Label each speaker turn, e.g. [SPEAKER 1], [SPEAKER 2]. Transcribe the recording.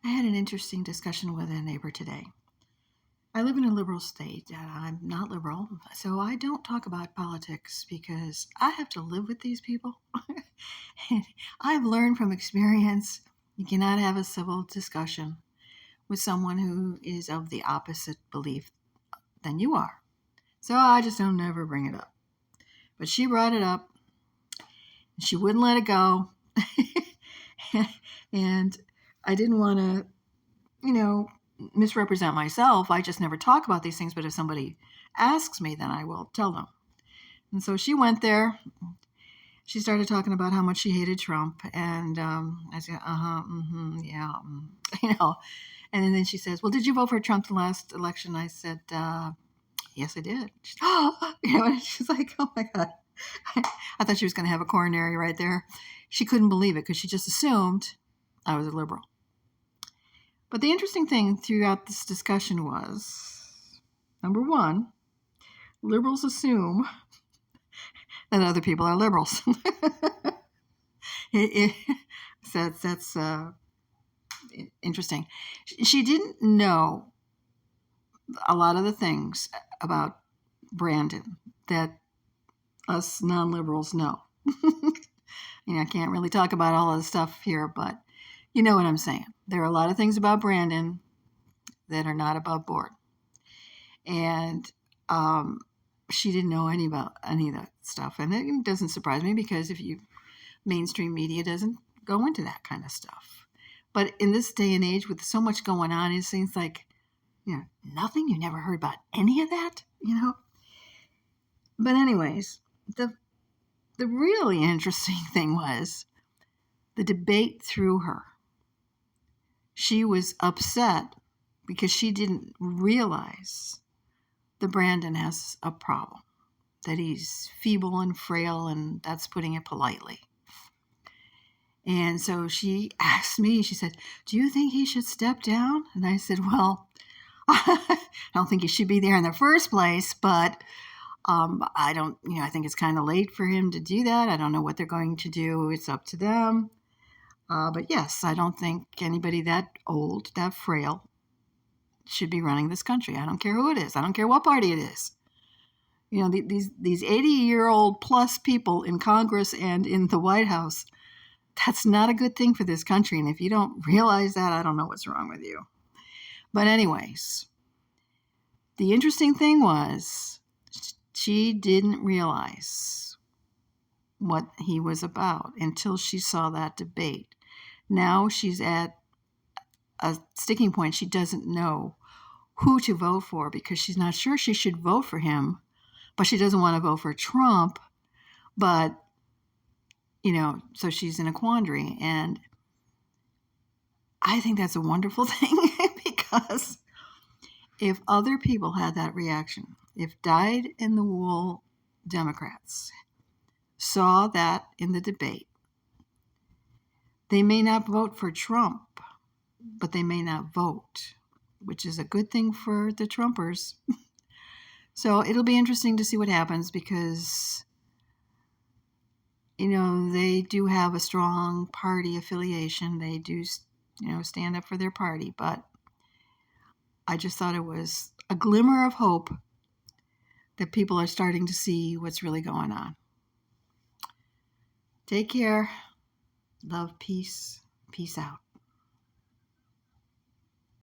[SPEAKER 1] I had an interesting discussion with a neighbor today. I live in a liberal state and I'm not liberal, so I don't talk about politics because I have to live with these people. And I've learned from experience you cannot have a civil discussion with someone who is of the opposite belief than you are. So I just don't ever bring it up. But she brought it up and she wouldn't let it go. And I didn't want to, you know, misrepresent myself. I just never talk about these things, but if somebody asks me, then I will tell them. And so she went there. She started talking about how much she hated Trump, and I said, yeah, And then she says, "Well, did you vote for Trump the last election?" I said, "Yes, I did." She, and she's like, "Oh my god!" I thought she was going to have a coronary right there. She couldn't believe it because she just assumed I was a liberal. But the interesting thing throughout this discussion was, number one, liberals assume that other people are liberals. That's interesting. She didn't know a lot of the things about Brandon that us non-liberals know. I can't really talk about all of the stuff here, but you know what I'm saying. There are a lot of things about Brandon that are not above board. And she didn't know any of that stuff. And it doesn't surprise me because mainstream media doesn't go into that kind of stuff. But in this day and age with so much going on, it seems like, nothing. You never heard about any of that, But anyways, the really interesting thing was the debate threw her. She was upset because she didn't realize that Brandon has a problem, that he's feeble and frail, and that's putting it politely. And so she asked me, she said, "Do you think he should step down?" And I said, "Well, I don't think he should be there in the first place, but I don't, I think it's kind of late for him to do that. I don't know what they're going to do. It's up to them. But yes, I don't think anybody that old, that frail, should be running this country. I don't care who it is. I don't care what party it is. These 80-year-old plus people in Congress and in the White House, that's not a good thing for this country. And if you don't realize that, I don't know what's wrong with you." But anyways, the interesting thing was she didn't realize what he was about until she saw that debate. Now she's at a sticking point. She doesn't know who to vote for because she's not sure she should vote for him, but she doesn't want to vote for Trump. But, so she's in a quandary. And I think that's a wonderful thing because if other people had that reaction, if dyed-in-the-wool Democrats saw that in the debate, they may not vote for Trump, but they may not vote, which is a good thing for the Trumpers. So it'll be interesting to see what happens because, they do have a strong party affiliation. They do, stand up for their party. But I just thought it was a glimmer of hope that people are starting to see what's really going on. Take care. Love, peace. Peace out.